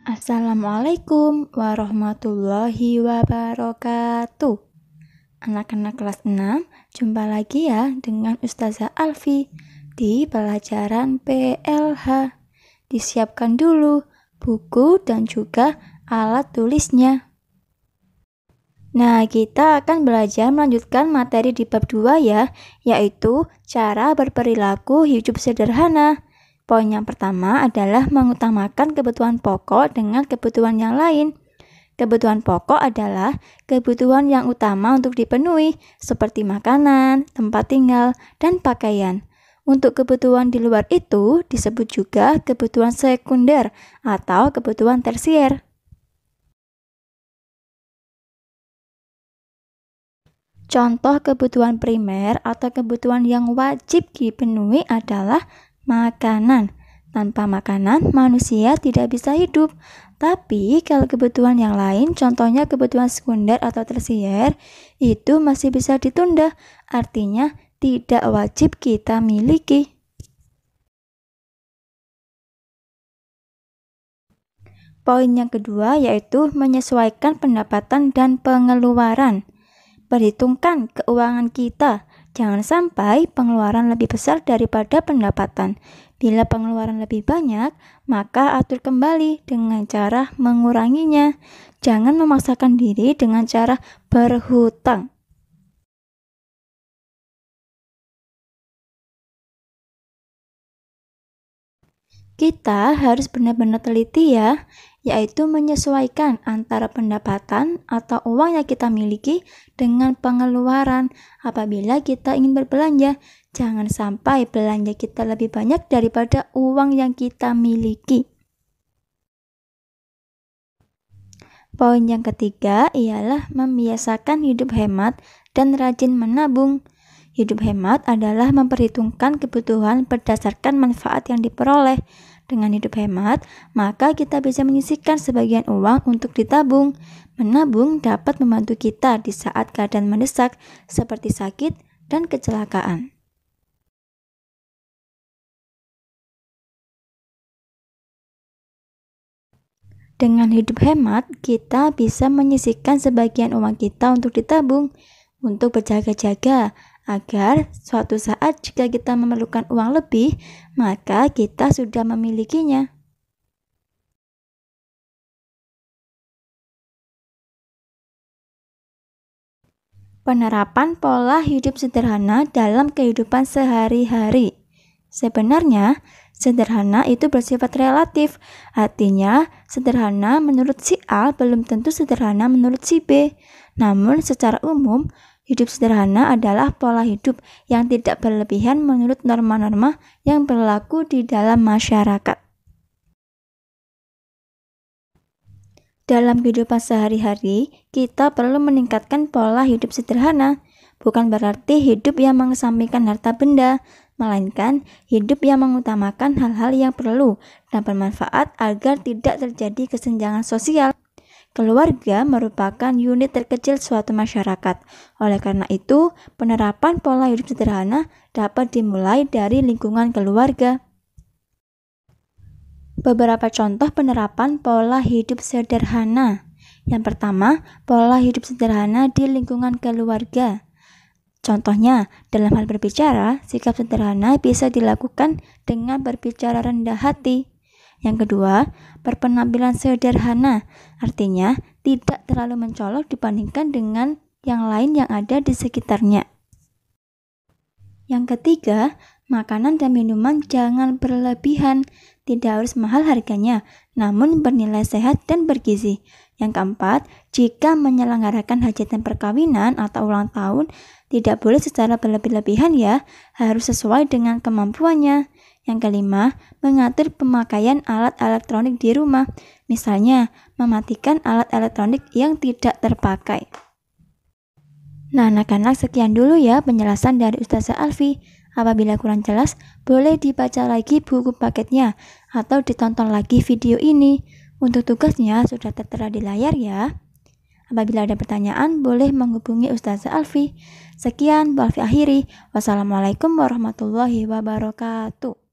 Assalamualaikum warahmatullahi wabarakatuh. Anak-anak kelas 6, jumpa lagi ya dengan Ustazah Alfi di pelajaran PLH. Disiapkan dulu buku dan juga alat tulisnya. Nah, kita akan belajar melanjutkan materi di bab 2 ya, yaitu cara berperilaku hidup sederhana. Poin yang pertama adalah mengutamakan kebutuhan pokok dengan kebutuhan yang lain. Kebutuhan pokok adalah kebutuhan yang utama untuk dipenuhi, seperti makanan, tempat tinggal, dan pakaian. Untuk kebutuhan di luar itu disebut juga kebutuhan sekunder atau kebutuhan tersier. Contoh kebutuhan primer atau kebutuhan yang wajib dipenuhi adalah makanan. Tanpa makanan, manusia tidak bisa hidup. Tapi kalau kebutuhan yang lain, contohnya kebutuhan sekunder atau tersier, itu masih bisa ditunda. Artinya tidak wajib kita miliki. Poin yang kedua yaitu menyesuaikan pendapatan dan pengeluaran. Perhitungkan keuangan kita. Jangan sampai pengeluaran lebih besar daripada pendapatan. Bila pengeluaran lebih banyak, maka atur kembali dengan cara menguranginya. Jangan memaksakan diri dengan cara berhutang. Kita harus benar-benar teliti ya, yaitu menyesuaikan antara pendapatan atau uang yang kita miliki dengan pengeluaran. Apabila kita ingin berbelanja, jangan sampai belanja kita lebih banyak daripada uang yang kita miliki. Poin yang ketiga ialah membiasakan hidup hemat dan rajin menabung. Hidup hemat adalah memperhitungkan kebutuhan berdasarkan manfaat yang diperoleh. Dengan hidup hemat, maka kita bisa menyisihkan sebagian uang untuk ditabung. Menabung dapat membantu kita di saat keadaan mendesak, seperti sakit dan kecelakaan. Dengan hidup hemat, kita bisa menyisihkan sebagian uang kita untuk ditabung, untuk berjaga-jaga, agar suatu saat jika kita memerlukan uang lebih, maka kita sudah memilikinya. Penerapan pola hidup sederhana dalam kehidupan sehari-hari. Sebenarnya, sederhana itu bersifat relatif. Artinya, sederhana menurut si A belum tentu sederhana menurut si B. Namun, secara umum, hidup sederhana adalah pola hidup yang tidak berlebihan menurut norma-norma yang berlaku di dalam masyarakat. Dalam kehidupan sehari-hari, kita perlu meningkatkan pola hidup sederhana. Bukan berarti hidup yang mengesampingkan harta benda, melainkan hidup yang mengutamakan hal-hal yang perlu dan bermanfaat agar tidak terjadi kesenjangan sosial. Keluarga merupakan unit terkecil suatu masyarakat. Oleh karena itu, penerapan pola hidup sederhana dapat dimulai dari lingkungan keluarga. Beberapa contoh penerapan pola hidup sederhana. Yang pertama, pola hidup sederhana di lingkungan keluarga. Contohnya, dalam hal berbicara, sikap sederhana bisa dilakukan dengan berbicara rendah hati. Yang kedua, berpenampilan sederhana, artinya tidak terlalu mencolok dibandingkan dengan yang lain yang ada di sekitarnya. Yang ketiga, makanan dan minuman jangan berlebihan, tidak harus mahal harganya, namun bernilai sehat dan bergizi. Yang keempat, jika menyelenggarakan hajatan perkawinan atau ulang tahun, tidak boleh secara berlebih-lebihan ya, harus sesuai dengan kemampuannya. Yang kelima, mengatur pemakaian alat elektronik di rumah, misalnya mematikan alat elektronik yang tidak terpakai. Nah, anak-anak, sekian dulu ya penjelasan dari Ustazah Alfi. Apabila kurang jelas, boleh dibaca lagi buku paketnya atau ditonton lagi video ini. Untuk tugasnya sudah tertera di layar ya. Apabila ada pertanyaan, boleh menghubungi Ustazah Alfi. Sekian, Bu Alfi akhiri. Wassalamualaikum warahmatullahi wabarakatuh.